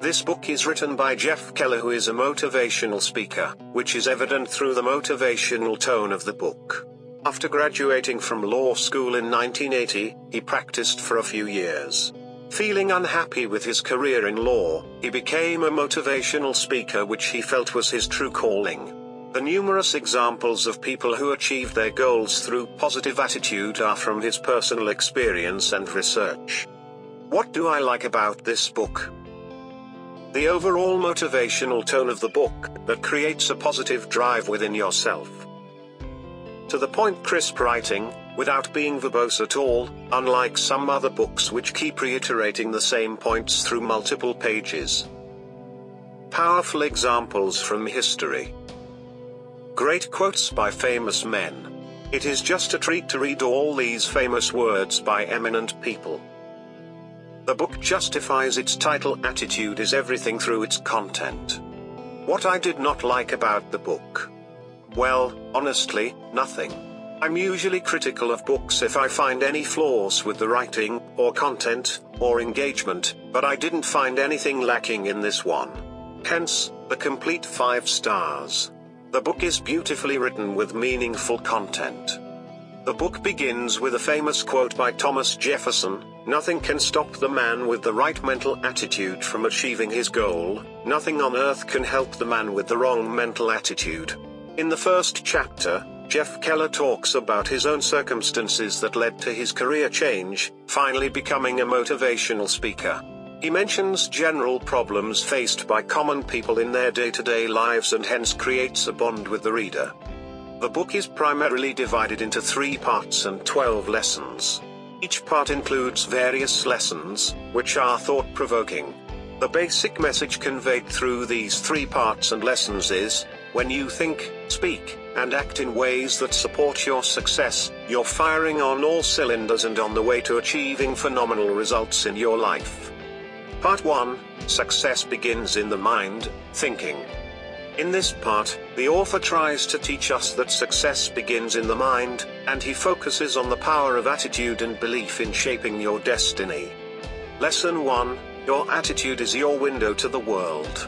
This book is written by Jeff Keller, who is a motivational speaker, which is evident through the motivational tone of the book. After graduating from law school in 1980, he practiced for a few years. Feeling unhappy with his career in law, he became a motivational speaker, which he felt was his true calling. The numerous examples of people who achieved their goals through positive attitude are from his personal experience and research. What do I like about this book? The overall motivational tone of the book, that creates a positive drive within yourself. To the point, crisp writing, without being verbose at all, unlike some other books which keep reiterating the same points through multiple pages. Powerful examples from history. Great quotes by famous men. It is just a treat to read all these famous words by eminent people. The book justifies its title, Attitude is Everything, through its content. What I did not like about the book? Well, honestly, nothing. I'm usually critical of books if I find any flaws with the writing, or content, or engagement, but I didn't find anything lacking in this one. Hence, the complete 5 stars. The book is beautifully written with meaningful content. The book begins with a famous quote by Thomas Jefferson: "Nothing can stop the man with the right mental attitude from achieving his goal. Nothing on earth can help the man with the wrong mental attitude." In the first chapter, Jeff Keller talks about his own circumstances that led to his career change, finally becoming a motivational speaker. He mentions general problems faced by common people in their day-to-day lives and hence creates a bond with the reader. The book is primarily divided into 3 parts and 12 lessons. Each part includes various lessons, which are thought-provoking. The basic message conveyed through these 3 parts and lessons is, when you think, speak, and act in ways that support your success, you're firing on all cylinders and on the way to achieving phenomenal results in your life. Part 1, Success begins in the mind, thinking. In this part, the author tries to teach us that success begins in the mind, and he focuses on the power of attitude and belief in shaping your destiny. Lesson 1, your attitude is your window to the world.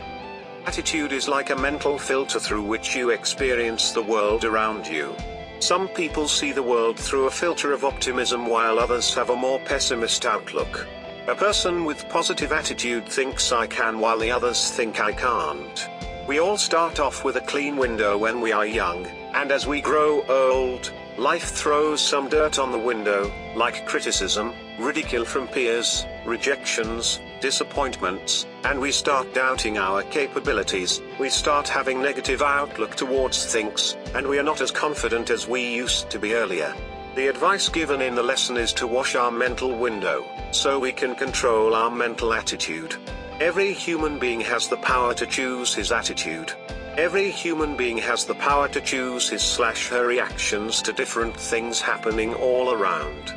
Attitude is like a mental filter through which you experience the world around you. Some people see the world through a filter of optimism while others have a more pessimist outlook. A person with positive attitude thinks I can while the others think I can't. We all start off with a clean window when we are young, and as we grow old, life throws some dirt on the window, like criticism, ridicule from peers, rejections, disappointments, and we start doubting our capabilities. We start having negative outlook towards things, and we are not as confident as we used to be earlier. The advice given in the lesson is to wash our mental window, so we can control our mental attitude. Every human being has the power to choose his attitude. Every human being has the power to choose his/her reactions to different things happening all around.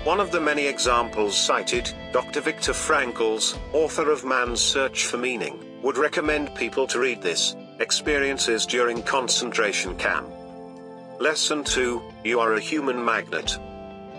One of the many examples cited, Dr. Viktor Frankl's, author of Man's Search for Meaning, would recommend people to read this, Experiences During Concentration Camp. Lesson 2, You are a human magnet.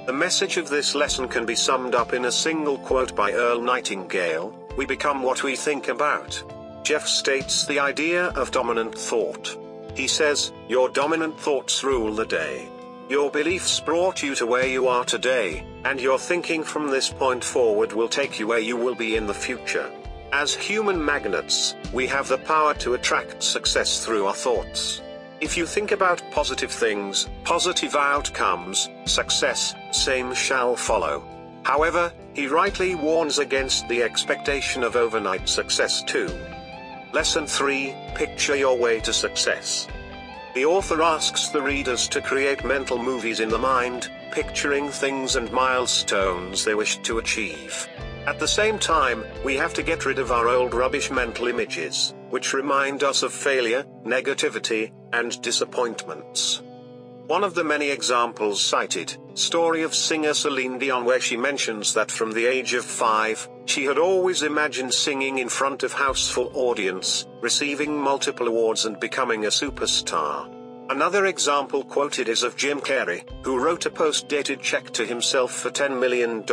The message of this lesson can be summed up in a single quote by Earl Nightingale: "We become what we think about." Jeff states the idea of dominant thought. He says, your dominant thoughts rule the day. Your beliefs brought you to where you are today, and your thinking from this point forward will take you where you will be in the future. As human magnets, we have the power to attract success through our thoughts. If you think about positive things, positive outcomes, success, same shall follow. However, he rightly warns against the expectation of overnight success too. Lesson 3, Picture your way to success. The author asks the readers to create mental movies in the mind, picturing things and milestones they wish to achieve. At the same time, we have to get rid of our old rubbish mental images, which remind us of failure, negativity, and disappointments. One of the many examples cited, story of singer Celine Dion, where she mentions that from the age of 5, she had always imagined singing in front of houseful audience, receiving multiple awards and becoming a superstar. Another example quoted is of Jim Carrey, who wrote a post-dated check to himself for $10 million,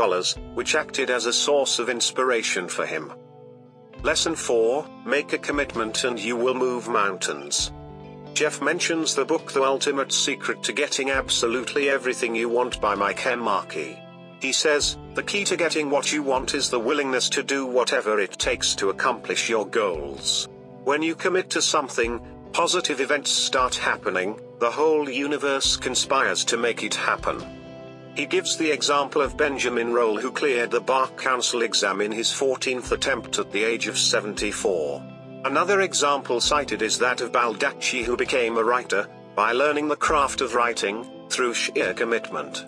which acted as a source of inspiration for him. Lesson 4, make a commitment and you will move mountains. Jeff mentions the book The Ultimate Secret to Getting Absolutely Everything You Want by Mike M. Markey. He says, the key to getting what you want is the willingness to do whatever it takes to accomplish your goals. When you commit to something, positive events start happening, the whole universe conspires to make it happen. He gives the example of Benjamin Roll, who cleared the Bar Council exam in his 14th attempt at the age of 74. Another example cited is that of Baldacci, who became a writer by learning the craft of writing through sheer commitment.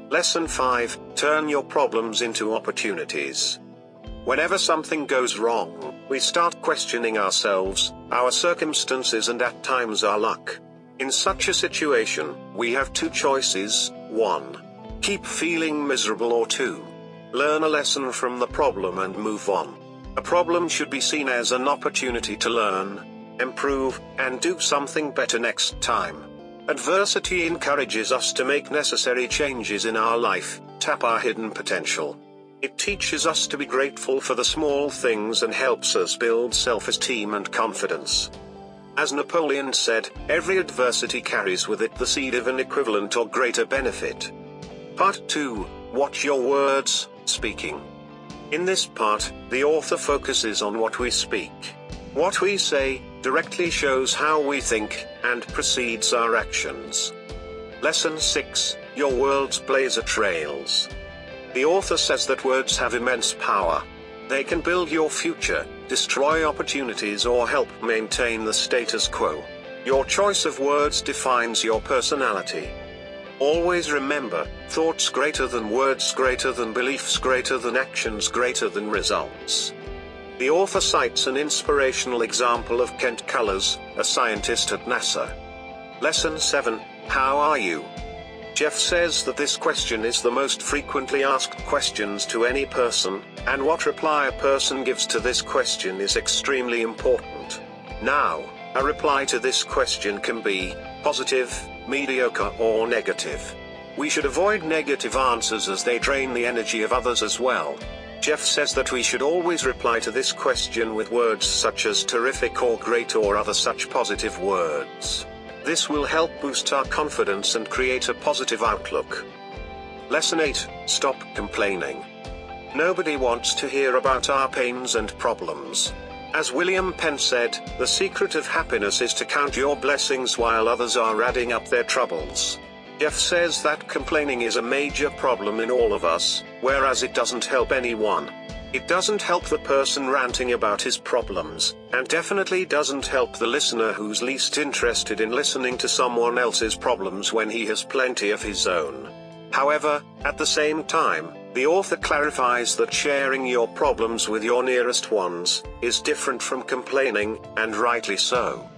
Lesson 5, turn your problems into opportunities. Whenever something goes wrong, we start questioning ourselves, our circumstances, and at times our luck. In such a situation, we have two choices: 1. Keep feeling miserable, or 2. Learn a lesson from the problem and move on. A problem should be seen as an opportunity to learn, improve, and do something better next time. Adversity encourages us to make necessary changes in our life, tap our hidden potential. It teaches us to be grateful for the small things and helps us build self-esteem and confidence. As Napoleon said, every adversity carries with it the seed of an equivalent or greater benefit. Part 2, watch your words, speaking. In this part, the author focuses on what we speak. What we say directly shows how we think and precedes our actions. Lesson 6, your words blaze trails. The author says that words have immense power. They can build your future, destroy opportunities, or help maintain the status quo. Your choice of words defines your personality. Always remember, thoughts greater than words, greater than beliefs, greater than actions, greater than results. The author cites an inspirational example of Kent Cullers, a scientist at NASA. Lesson 7, how are you? Jeff says that this question is the most frequently asked questions to any person, and what reply a person gives to this question is extremely important. Now, a reply to this question can be positive, mediocre, or negative. We should avoid negative answers as they drain the energy of others as well. Jeff says that we should always reply to this question with words such as terrific or great or other such positive words. This will help boost our confidence and create a positive outlook. Lesson 8, stop complaining. Nobody wants to hear about our pains and problems. As William Penn said, the secret of happiness is to count your blessings while others are adding up their troubles. Jeff says that complaining is a major problem in all of us, whereas it doesn't help anyone. It doesn't help the person ranting about his problems, and definitely doesn't help the listener who's least interested in listening to someone else's problems when he has plenty of his own. However, at the same time, the author clarifies that sharing your problems with your nearest ones is different from complaining, and rightly so.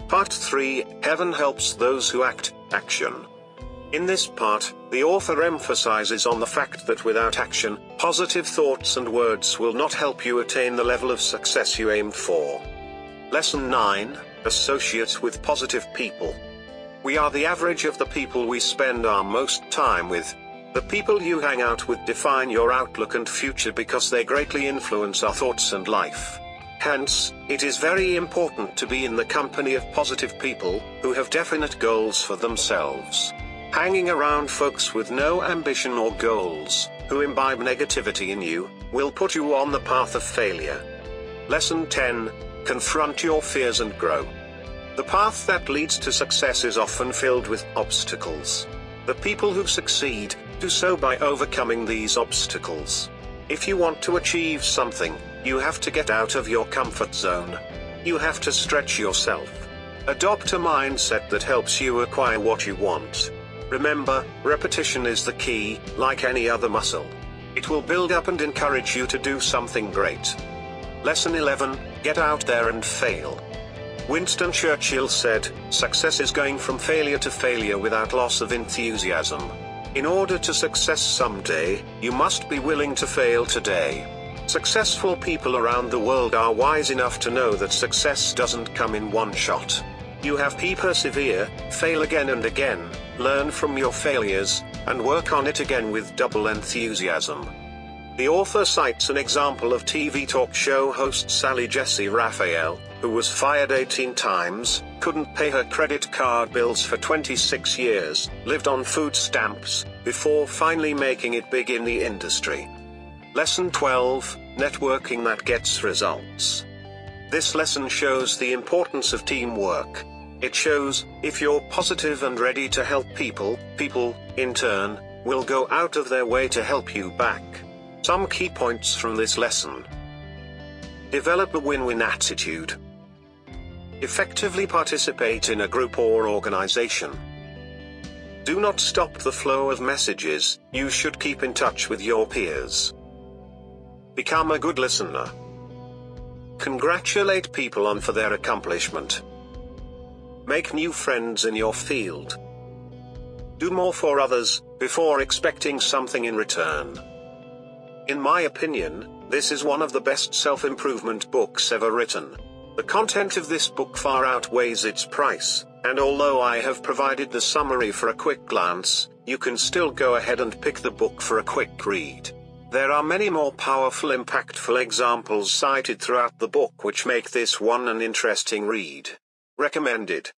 Part 3, Heaven helps those who act, action. In this part, the author emphasizes on the fact that without action, positive thoughts and words will not help you attain the level of success you aimed for. Lesson 9, associate with positive people. We are the average of the people we spend our most time with. The people you hang out with define your outlook and future because they greatly influence our thoughts and life. Hence, it is very important to be in the company of positive people who have definite goals for themselves. Hanging around folks with no ambition or goals, who imbibe negativity in you, will put you on the path of failure. Lesson 10, confront your fears and grow. The path that leads to success is often filled with obstacles. The people who succeed do so by overcoming these obstacles. If you want to achieve something, you have to get out of your comfort zone. You have to stretch yourself. Adopt a mindset that helps you acquire what you want. Remember, repetition is the key, like any other muscle. It will build up and encourage you to do something great. Lesson 11, get out there and fail. Winston Churchill said, success is going from failure to failure without loss of enthusiasm. In order to success someday, you must be willing to fail today. Successful people around the world are wise enough to know that success doesn't come in one shot. You have to persevere, fail again and again, learn from your failures, and work on it again with double enthusiasm. The author cites an example of TV talk show host Sally Jessy Raphael, who was fired 18 times, couldn't pay her credit card bills for 26 years, lived on food stamps, before finally making it big in the industry. Lesson 12, Networking that gets results. This lesson shows the importance of teamwork. It shows, if you're positive and ready to help people, in turn, will go out of their way to help you back. Some key points from this lesson. Develop a win-win attitude. Effectively participate in a group or organization. Do not stop the flow of messages, you should keep in touch with your peers. Become a good listener. Congratulate people on for their accomplishment. Make new friends in your field. Do more for others, before expecting something in return. In my opinion, this is one of the best self-improvement books ever written. The content of this book far outweighs its price, and although I have provided the summary for a quick glance, you can still go ahead and pick the book for a quick read. There are many more powerful, impactful examples cited throughout the book which make this one an interesting read. Recommended.